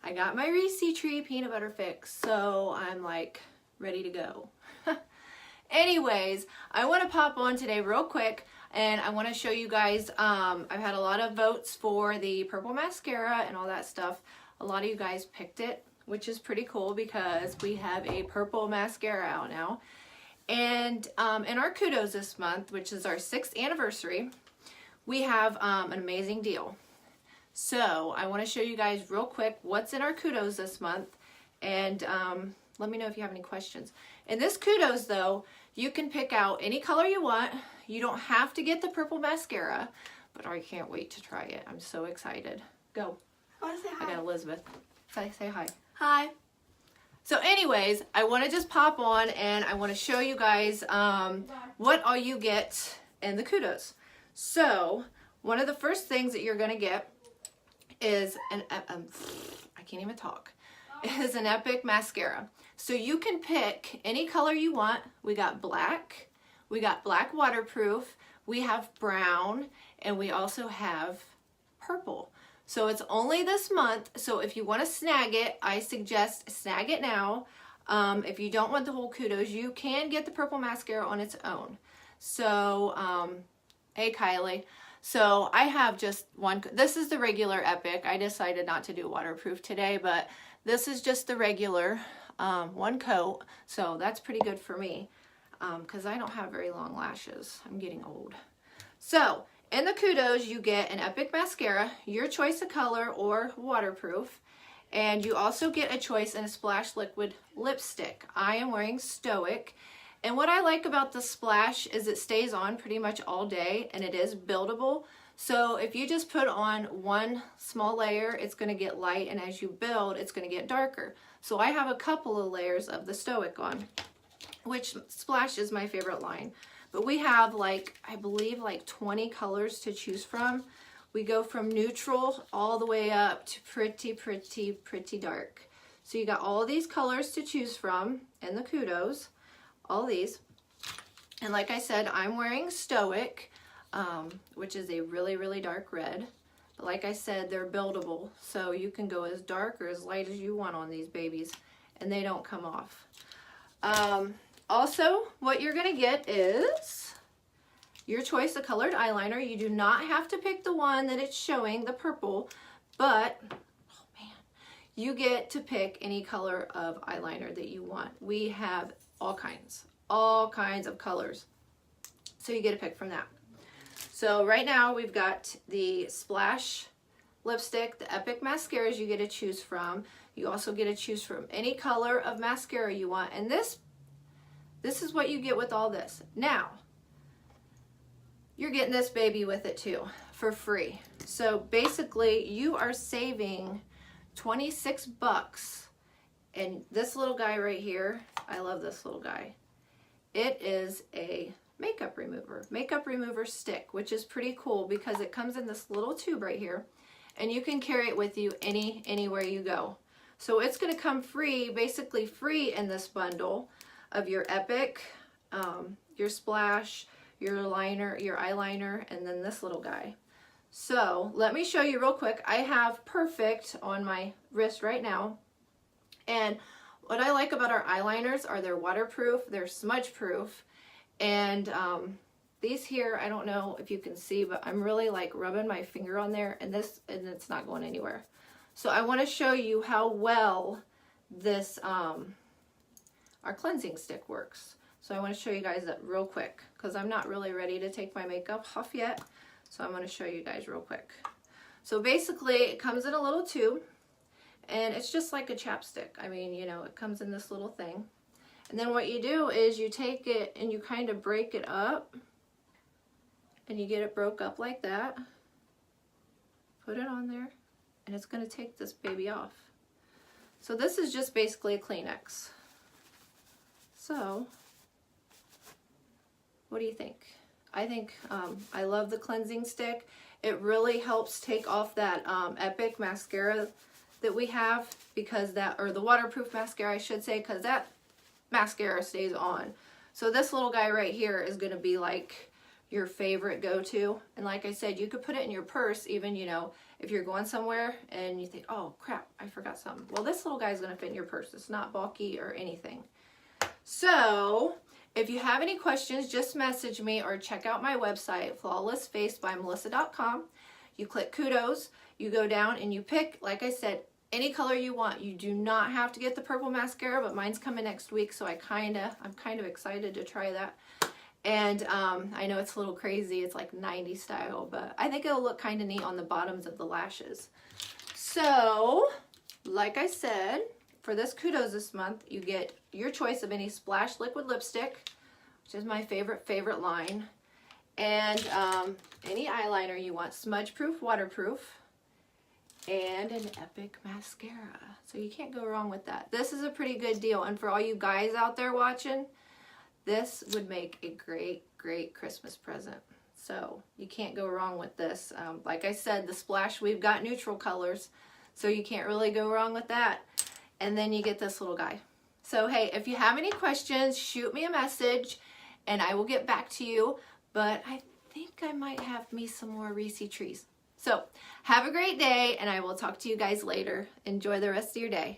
I got my Reese Tree peanut butter fix, so I'm like ready to go. Anyways, I want to pop on today real quick and I want to show you guys, I've had a lot of votes for the purple mascara and all that stuff. A lot of you guys picked it, which is pretty cool because we have a purple mascara out now. And in our Kudos this month, which is our 6th anniversary, we have an amazing deal. So I want to show you guys real quick what's in our Kudos this month, and let me know if you have any questions. In this Kudos though, you can pick out any color you want. You don't have to get the purple mascara, but I can't wait to try it. I'm so excited. Go. I want to say hi. I got Elizabeth. Say hi. Hi. So anyways, I want to just pop on and I want to show you guys what all you get in the Kudos. So one of the first things that you're going to get is I can't even talk, is an Epic mascara. So you can pick any color you want. We got black waterproof, we have brown, and we also have purple. So it's only this month, so if you want to snag it, I suggest snag it now. If you don't want the whole Kudos, you can get the purple mascara on its own. So, hey Kylie. So I have just one, this is the regular Epic. I decided not to do waterproof today, but this is just the regular one coat. So that's pretty good for me because I don't have very long lashes. I'm getting old. So in the Kudos, you get an Epic mascara, your choice of color or waterproof, and you also get a choice in a Splash liquid lipstick. I am wearing Stoic, and what I like about the Splash is it stays on pretty much all day, and it is buildable. So if you just put on one small layer, it's going to get light, and as you build, it's going to get darker. So I have a couple of layers of the Stoic on, which Splash is my favorite line. But we have like, I believe like 20 colors to choose from. We go from neutral all the way up to pretty, pretty, pretty dark. So you got all these colors to choose from in the Kudos, all these. And like I said, I'm wearing Stoic, which is a really, really dark red. But like I said, they're buildable. So you can go as dark or as light as you want on these babies, and they don't come off. Also, what you're going to get is your choice of colored eyeliner. You do not have to pick the one that it's showing, the purple, but, oh man, you get to pick any color of eyeliner that you want. We have all kinds of colors. So you get to pick from that. So right now we've got the Splash lipstick, the Epic mascaras you get to choose from. You also get to choose from any color of mascara you want. And this is what you get with all this. Now, you're getting this baby with it too, for free. So basically, you are saving 26 bucks. And this little guy right here, I love this little guy. It is a makeup remover stick, which is pretty cool because it comes in this little tube right here, and you can carry it with you anywhere you go. So it's going to come free, basically free in this bundle of your Epic, your Splash, your liner, your eyeliner, and then this little guy. So let me show you real quick. I have Perfect on my wrist right now, and what I like about our eyeliners are they're waterproof, they're smudge proof, and these here, I don't know if you can see, but I'm really like rubbing my finger on there, and it's not going anywhere. So I want to show you how well this our cleansing stick works. So I want to show you guys that real quick because I'm not really ready to take my makeup off yet. So I'm going to show you guys real quick. So basically it comes in a little tube, and it's just like a chapstick. I mean, you know, it comes in this little thing. And then what you do is you take it and you kind of break it up, and you get it broke up like that. Put it on there, and it's going to take this baby off. So this is just basically a Kleenex. So, what do you think? I think I love the cleansing stick. It really helps take off that Epic mascara that we have, because or the waterproof mascara I should say, because that mascara stays on. So this little guy right here is going to be like your favorite go-to. And like I said, you could put it in your purse even, you know, if you're going somewhere and you think, oh crap, I forgot something. Well, this little guy's gonna fit in your purse. It's not bulky or anything. So if you have any questions, just message me or check out my website, flawlessfacebymelissa.com. You click Kudos, you go down and you pick, like I said, any color you want. You do not have to get the purple mascara, but mine's coming next week, so I'm kind of excited to try that. And I know it's a little crazy, it's like 90s style, but I think it'll look kind of neat on the bottoms of the lashes. So, like I said, for this Kudos this month, you get your choice of any Splash liquid lipstick, which is my favorite line, and any eyeliner you want, smudge proof, waterproof, and an epic mascara. So you can't go wrong with that. This is a pretty good deal, and for all you guys out there watching, this would make a great Christmas present. So you can't go wrong with this. Like I said, the Splash, we've got neutral colors, so you can't really go wrong with that. And then you get this little guy. So hey, if you have any questions, shoot me a message and I will get back to you. But I think I might have me some more Reese trees. So have a great day, and I will talk to you guys later. Enjoy the rest of your day.